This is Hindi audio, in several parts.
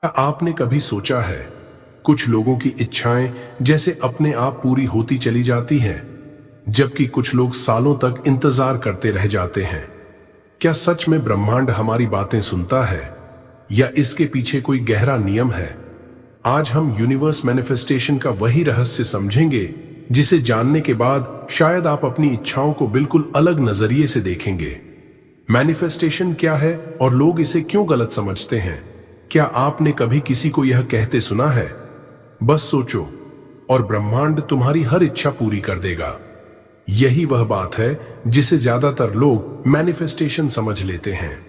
क्या आपने कभी सोचा है कुछ लोगों की इच्छाएं जैसे अपने आप पूरी होती चली जाती हैं, जबकि कुछ लोग सालों तक इंतजार करते रह जाते हैं। क्या सच में ब्रह्मांड हमारी बातें सुनता है या इसके पीछे कोई गहरा नियम है? आज हम यूनिवर्स मैनिफेस्टेशन का वही रहस्य समझेंगे जिसे जानने के बाद शायद आप अपनी इच्छाओं को बिल्कुल अलग नजरिए से देखेंगे। मैनिफेस्टेशन क्या है और लोग इसे क्यों गलत समझते हैं? क्या आपने कभी किसी को यह कहते सुना है, बस सोचो और ब्रह्मांड तुम्हारी हर इच्छा पूरी कर देगा? यही वह बात है जिसे ज्यादातर लोग मैनिफेस्टेशन समझ लेते हैं,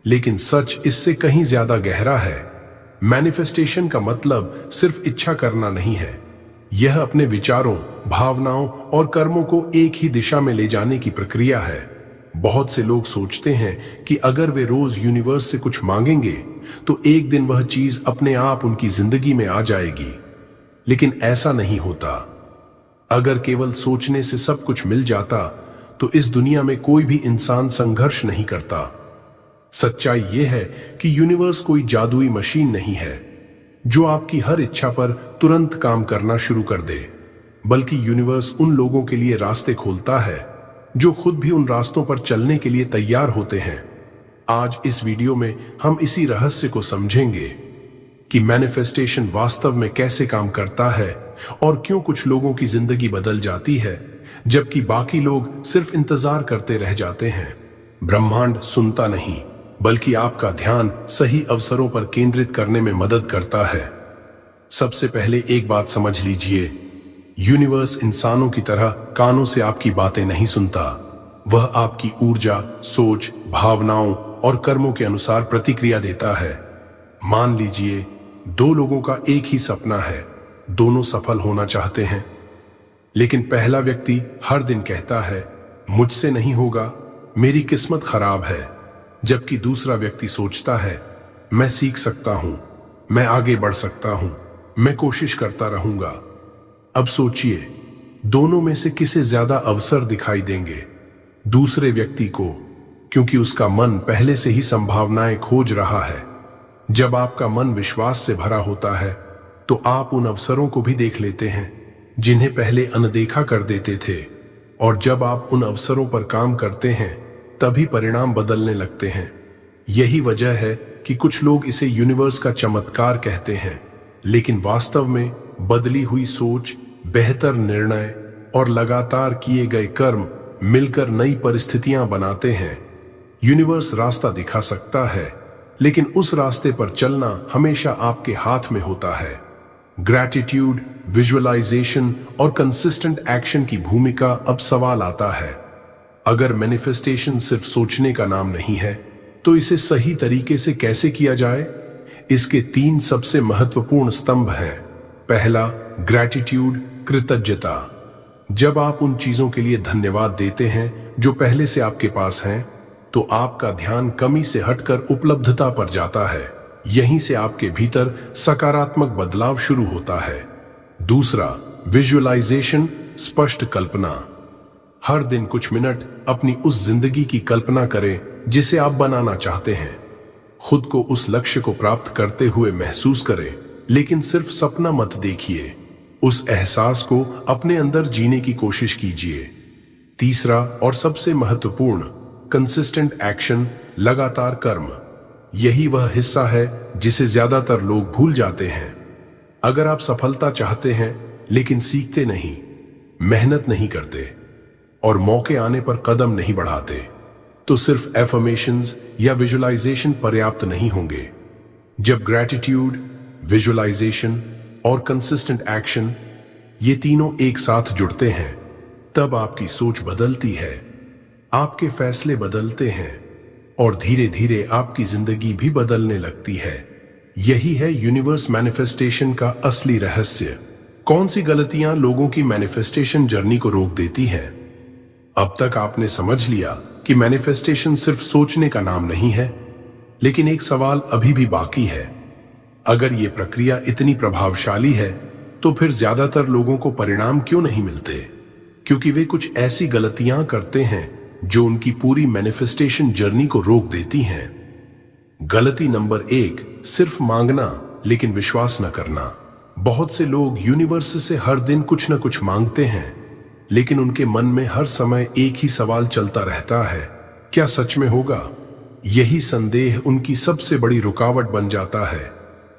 लेकिन सच इससे कहीं ज्यादा गहरा है। मैनिफेस्टेशन का मतलब सिर्फ इच्छा करना नहीं है, यह अपने विचारों, भावनाओं और कर्मों को एक ही दिशा में ले जाने की प्रक्रिया है। बहुत से लोग सोचते हैं कि अगर वे रोज यूनिवर्स से कुछ मांगेंगे तो एक दिन वह चीज अपने आप उनकी जिंदगी में आ जाएगी, लेकिन ऐसा नहीं होता। अगर केवल सोचने से सब कुछ मिल जाता तो इस दुनिया में कोई भी इंसान संघर्ष नहीं करता। सच्चाई यह है कि यूनिवर्स कोई जादुई मशीन नहीं है जो आपकी हर इच्छा पर तुरंत काम करना शुरू कर दे, बल्कि यूनिवर्स उन लोगों के लिए रास्ते खोलता है जो खुद भी उन रास्तों पर चलने के लिए तैयार होते हैं। आज इस वीडियो में हम इसी रहस्य को समझेंगे कि मैनिफेस्टेशन वास्तव में कैसे काम करता है और क्यों कुछ लोगों की जिंदगी बदल जाती है जबकि बाकी लोग सिर्फ इंतजार करते रह जाते हैं। ब्रह्मांड सुनता नहीं, बल्कि आपका ध्यान सही अवसरों पर केंद्रित करने में मदद करता है। सबसे पहले एक बात समझ लीजिए, यूनिवर्स इंसानों की तरह कानों से आपकी बातें नहीं सुनता। वह आपकी ऊर्जा, सोच, भावनाओं और कर्मों के अनुसार प्रतिक्रिया देता है। मान लीजिए दो लोगों का एक ही सपना है, दोनों सफल होना चाहते हैं, लेकिन पहला व्यक्ति हर दिन कहता है मुझसे नहीं होगा, मेरी किस्मत खराब है, जबकि दूसरा व्यक्ति सोचता है मैं सीख सकता हूं, मैं आगे बढ़ सकता हूं, मैं कोशिश करता रहूंगा। अब सोचिए, दोनों में से किसे ज्यादा अवसर दिखाई देंगे? दूसरे व्यक्ति को, क्योंकि उसका मन पहले से ही संभावनाएं खोज रहा है। जब आपका मन विश्वास से भरा होता है तो आप उन अवसरों को भी देख लेते हैं जिन्हें पहले अनदेखा कर देते थे, और जब आप उन अवसरों पर काम करते हैं तभी परिणाम बदलने लगते हैं। यही वजह है कि कुछ लोग इसे यूनिवर्स का चमत्कार कहते हैं, लेकिन वास्तव में बदली हुई सोच, बेहतर निर्णय और लगातार किए गए कर्म मिलकर नई परिस्थितियां बनाते हैं। यूनिवर्स रास्ता दिखा सकता है, लेकिन उस रास्ते पर चलना हमेशा आपके हाथ में होता है। ग्रैटिट्यूड, विजुअलाइजेशन और कंसिस्टेंट एक्शन की भूमिका अब सवाल आता है। अगर मैनिफेस्टेशन सिर्फ सोचने का नाम नहीं है तो इसे सही तरीके से कैसे किया जाए? इसके 3 सबसे महत्वपूर्ण स्तंभ हैं। पहला, ग्रैटिट्यूड, कृतज्ञता। जब आप उन चीजों के लिए धन्यवाद देते हैं जो पहले से आपके पास हैं, तो आपका ध्यान कमी से हटकर उपलब्धता पर जाता है। यहीं से आपके भीतर सकारात्मक बदलाव शुरू होता है। दूसरा, विजुअलाइजेशन, स्पष्ट कल्पना। हर दिन कुछ मिनट अपनी उस जिंदगी की कल्पना करें जिसे आप बनाना चाहते हैं। खुद को उस लक्ष्य को प्राप्त करते हुए महसूस करें, लेकिन सिर्फ सपना मत देखिए, उस एहसास को अपने अंदर जीने की कोशिश कीजिए। तीसरा और सबसे महत्वपूर्ण, कंसिस्टेंट एक्शन, लगातार कर्म। यही वह हिस्सा है जिसे ज्यादातर लोग भूल जाते हैं। अगर आप सफलता चाहते हैं लेकिन सीखते नहीं, मेहनत नहीं करते और मौके आने पर कदम नहीं बढ़ाते, तो सिर्फ एफर्मेशंस या विजुअलाइजेशन पर्याप्त नहीं होंगे। जब ग्रैटिट्यूड, विजुअलाइजेशन और कंसिस्टेंट एक्शन, ये तीनों एक साथ जुड़ते हैं, तब आपकी सोच बदलती है, आपके फैसले बदलते हैं और धीरे धीरे आपकी जिंदगी भी बदलने लगती है। यही है यूनिवर्स मैनिफेस्टेशन का असली रहस्य। कौन सी गलतियां लोगों की मैनिफेस्टेशन जर्नी को रोक देती हैं? अब तक आपने समझ लिया कि मैनिफेस्टेशन सिर्फ सोचने का नाम नहीं है, लेकिन एक सवाल अभी भी बाकी है। अगर ये प्रक्रिया इतनी प्रभावशाली है तो फिर ज्यादातर लोगों को परिणाम क्यों नहीं मिलते? क्योंकि वे कुछ ऐसी गलतियां करते हैं जो उनकी पूरी मैनिफेस्टेशन जर्नी को रोक देती हैं। गलती नंबर 1, सिर्फ मांगना लेकिन विश्वास न करना। बहुत से लोग यूनिवर्स से हर दिन कुछ न कुछ मांगते हैं, लेकिन उनके मन में हर समय एक ही सवाल चलता रहता है, क्या सच में होगा? यही संदेह उनकी सबसे बड़ी रुकावट बन जाता है।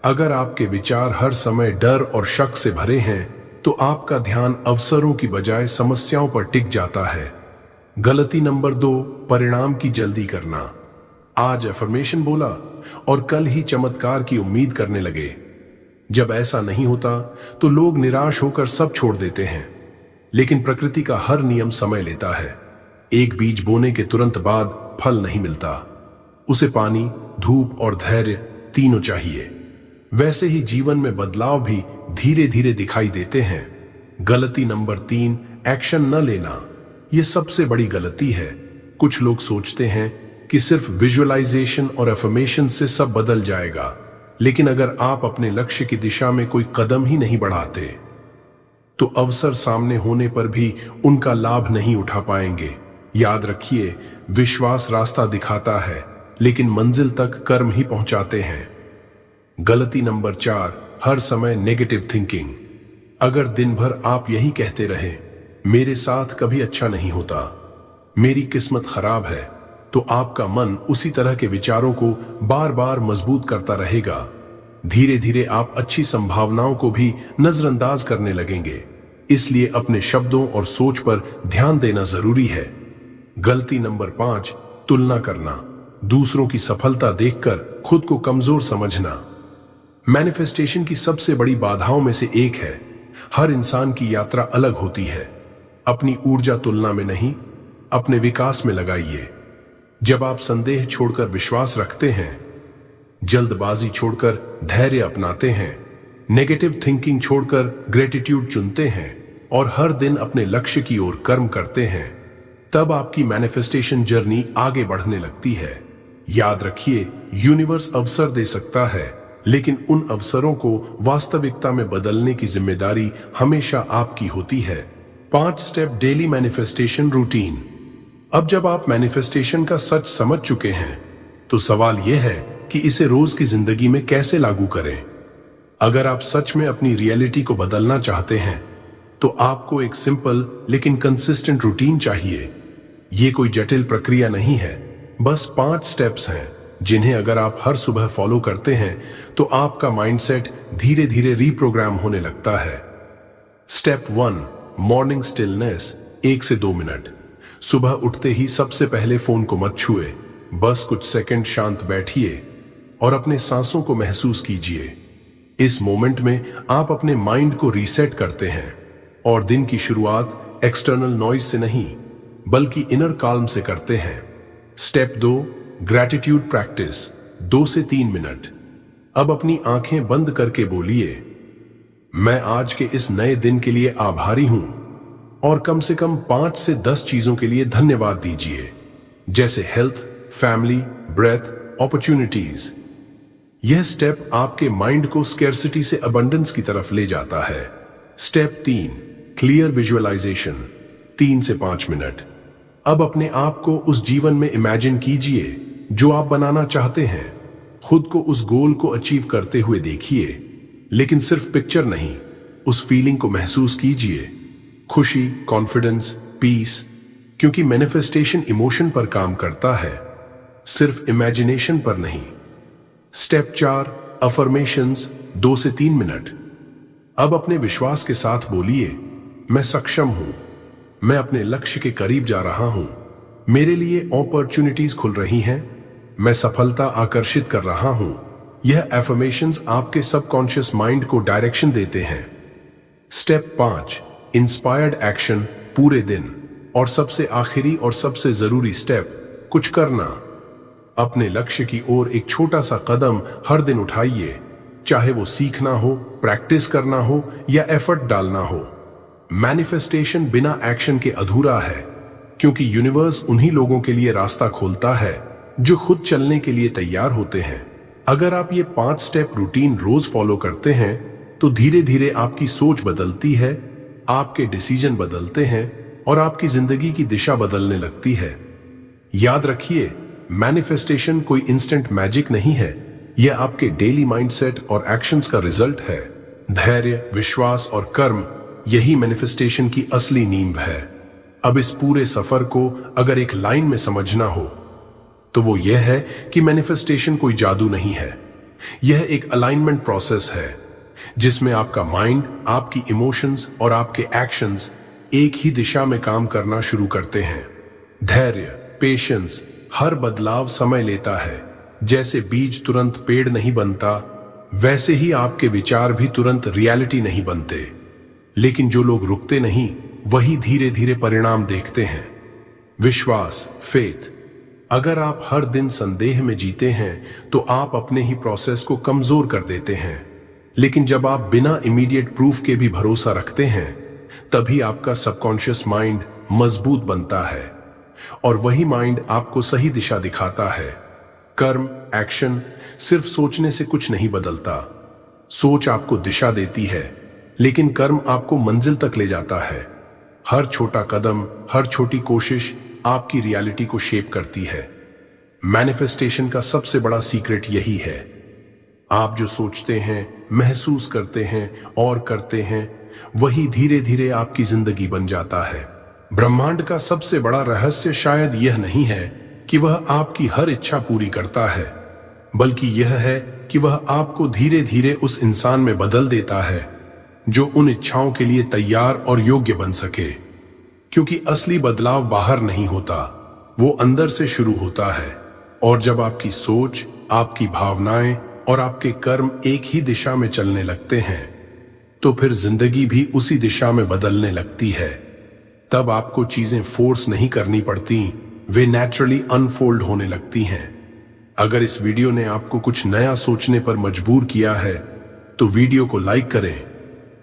अगर आपके विचार हर समय डर और शक से भरे हैं, तो आपका ध्यान अवसरों की बजाय समस्याओं पर टिक जाता है। गलती नंबर 2, परिणाम की जल्दी करना। आज अफर्मेशन बोला और कल ही चमत्कार की उम्मीद करने लगे। जब ऐसा नहीं होता तो लोग निराश होकर सब छोड़ देते हैं, लेकिन प्रकृति का हर नियम समय लेता है। एक बीज बोने के तुरंत बाद फल नहीं मिलता, उसे पानी, धूप और धैर्य तीनों चाहिए। वैसे ही जीवन में बदलाव भी धीरे धीरे दिखाई देते हैं। गलती नंबर 3, एक्शन न लेना। यह सबसे बड़ी गलती है। कुछ लोग सोचते हैं कि सिर्फ विजुअलाइजेशन और अफर्मेशन से सब बदल जाएगा, लेकिन अगर आप अपने लक्ष्य की दिशा में कोई कदम ही नहीं बढ़ाते, तो अवसर सामने होने पर भी उनका लाभ नहीं उठा पाएंगे। याद रखिए, विश्वास रास्ता दिखाता है, लेकिन मंजिल तक कर्म ही पहुंचाते हैं। गलती नंबर 4, हर समय नेगेटिव थिंकिंग। अगर दिन भर आप यही कहते रहे, मेरे साथ कभी अच्छा नहीं होता, मेरी किस्मत खराब है, तो आपका मन उसी तरह के विचारों को बार बार मजबूत करता रहेगा। धीरे धीरे आप अच्छी संभावनाओं को भी नजरअंदाज करने लगेंगे। इसलिए अपने शब्दों और सोच पर ध्यान देना जरूरी है। गलती नंबर 5, तुलना करना। दूसरों की सफलता देखकर खुद को कमजोर समझना। मैनिफेस्टेशन की सबसे बड़ी बाधाओं में से एक है। हर इंसान की यात्रा अलग होती है। अपनी ऊर्जा तुलना में नहीं, अपने विकास में लगाइए। जब आप संदेह छोड़कर विश्वास रखते हैं, जल्दबाजी छोड़कर धैर्य अपनाते हैं, नेगेटिव थिंकिंग छोड़कर ग्रेटिट्यूड चुनते हैं और हर दिन अपने लक्ष्य की ओर कर्म करते हैं, तब आपकी मैनिफेस्टेशन जर्नी आगे बढ़ने लगती है। याद रखिए, यूनिवर्स अवसर दे सकता है, लेकिन उन अवसरों को वास्तविकता में बदलने की जिम्मेदारी हमेशा आपकी होती है। 5 स्टेप डेली मैनिफेस्टेशन रूटीन। अब जब आप मैनिफेस्टेशन का सच समझ चुके हैं, तो सवाल यह है कि इसे रोज की जिंदगी में कैसे लागू करें। अगर आप सच में अपनी रियलिटी को बदलना चाहते हैं, तो आपको एक सिंपल लेकिन कंसिस्टेंट रूटीन चाहिए। ये कोई जटिल प्रक्रिया नहीं है, बस 5 स्टेप्स हैं, जिन्हें अगर आप हर सुबह फॉलो करते हैं, तो आपका माइंडसेट धीरे धीरे रीप्रोग्राम होने लगता है। Step 1, morning stillness. 1 से 2 मिनट। सुबह उठते ही सबसे पहले फोन को मत छुए, बस कुछ सेकंड शांत बैठिए और अपने सांसों को महसूस कीजिए। इस मोमेंट में आप अपने माइंड को रीसेट करते हैं और दिन की शुरुआत एक्सटर्नल नॉइज से नहीं, बल्कि इनर काल्म से करते हैं। Step 2, gratitude practice. 2 से 3 मिनट। अब अपनी आंखें बंद करके बोलिए, मैं आज के इस नए दिन के लिए आभारी हूं, और कम से कम 5 से 10 चीजों के लिए धन्यवाद दीजिए, जैसे हेल्थ, फैमिली, ब्रेथ, अपॉर्चुनिटीज। यह स्टेप आपके माइंड को स्कैर्सिटी से अबंडेंस की तरफ ले जाता है। Step 3, clear visualisation. 3 से 5 मिनट। अब अपने आप को उस जीवन में इमेजिन कीजिए जो आप बनाना चाहते हैं। खुद को उस गोल को अचीव करते हुए देखिए, लेकिन सिर्फ पिक्चर नहीं, उस फीलिंग को महसूस कीजिए। खुशी, कॉन्फिडेंस, पीस, क्योंकि मैनिफेस्टेशन इमोशन पर काम करता है, सिर्फ इमेजिनेशन पर नहीं। Step 4, affirmations. 2 से 3 मिनट। अब अपने विश्वास के साथ बोलिए, मैं सक्षम हूं, मैं अपने लक्ष्य के करीब जा रहा हूं, मेरे लिए अपॉर्चुनिटीज खुल रही हैं, मैं सफलता आकर्षित कर रहा हूं। यह एफर्मेशंस आपके सबकॉन्शियस माइंड को डायरेक्शन देते हैं। Step 5, inspired action. पूरे दिन। और सबसे आखिरी और सबसे जरूरी स्टेप, कुछ करना। अपने लक्ष्य की ओर एक छोटा सा कदम हर दिन उठाइए, चाहे वो सीखना हो, प्रैक्टिस करना हो या एफर्ट डालना हो। मैनिफेस्टेशन बिना एक्शन के अधूरा है, क्योंकि यूनिवर्स उन्हीं लोगों के लिए रास्ता खोलता है जो खुद चलने के लिए तैयार होते हैं। अगर आप ये 5 स्टेप रूटीन रोज फॉलो करते हैं, तो धीरे धीरे आपकी सोच बदलती है, आपके डिसीजन बदलते हैं और आपकी जिंदगी की दिशा बदलने लगती है। याद रखिए, मैनिफेस्टेशन कोई इंस्टेंट मैजिक नहीं है, यह आपके डेली माइंडसेट और एक्शंस का रिजल्ट है। धैर्य, विश्वास और कर्म, यही मैनिफेस्टेशन की असली नींव है। अब इस पूरे सफर को अगर एक लाइन में समझना हो तो वो यह है कि मैनिफेस्टेशन कोई जादू नहीं है। यह एक अलाइनमेंट प्रोसेस है जिसमें आपका माइंड, आपकी इमोशंस और आपके एक्शंस एक ही दिशा में काम करना शुरू करते हैं। धैर्य, पेशेंस, हर बदलाव समय लेता है। जैसे बीज तुरंत पेड़ नहीं बनता, वैसे ही आपके विचार भी तुरंत रियलिटी नहीं बनते। लेकिन जो लोग रुकते नहीं, वही धीरे धीरे परिणाम देखते हैं। विश्वास, फेथ, अगर आप हर दिन संदेह में जीते हैं तो आप अपने ही प्रोसेस को कमजोर कर देते हैं। लेकिन जब आप बिना इमीडिएट प्रूफ के भी भरोसा रखते हैं, तभी आपका सबकॉन्शियस माइंड मजबूत बनता है और वही माइंड आपको सही दिशा दिखाता है। कर्म, एक्शन सिर्फ सोचने से कुछ नहीं बदलता। सोच आपको दिशा देती है, लेकिन कर्म आपको मंजिल तक ले जाता है। हर छोटा कदम, हर छोटी कोशिश आपकी रियलिटी को शेप करती है। मैनिफेस्टेशन का सबसे बड़ा सीक्रेट यही है। आप जो सोचते हैं, महसूस करते हैं और करते हैं, वही धीरे धीरे आपकी जिंदगी बन जाता है। ब्रह्मांड का सबसे बड़ा रहस्य शायद यह नहीं है कि वह आपकी हर इच्छा पूरी करता है, बल्कि यह है कि वह आपको धीरे धीरे उस इंसान में बदल देता है जो उन इच्छाओं के लिए तैयार और योग्य बन सके। क्योंकि असली बदलाव बाहर नहीं होता, वो अंदर से शुरू होता है। और जब आपकी सोच, आपकी भावनाएं और आपके कर्म एक ही दिशा में चलने लगते हैं, तो फिर जिंदगी भी उसी दिशा में बदलने लगती है। तब आपको चीजें फोर्स नहीं करनी पड़ती, वे नेचुरली अनफोल्ड होने लगती हैं। अगर इस वीडियो ने आपको कुछ नया सोचने पर मजबूर किया है तो वीडियो को लाइक करें,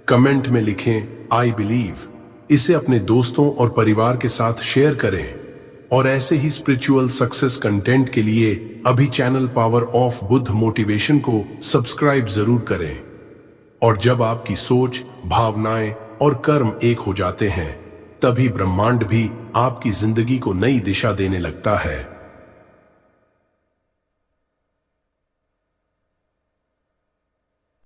कमेंट में लिखें आई बिलीव, इसे अपने दोस्तों और परिवार के साथ शेयर करें और ऐसे ही स्पिरिचुअल सक्सेस कंटेंट के लिए अभी channel power of Buddha motivation को सब्सक्राइब जरूर करें। और जब आपकी सोच, भावनाएं और कर्म एक हो जाते हैं, तभी ब्रह्मांड भी आपकी जिंदगी को नई दिशा देने लगता है।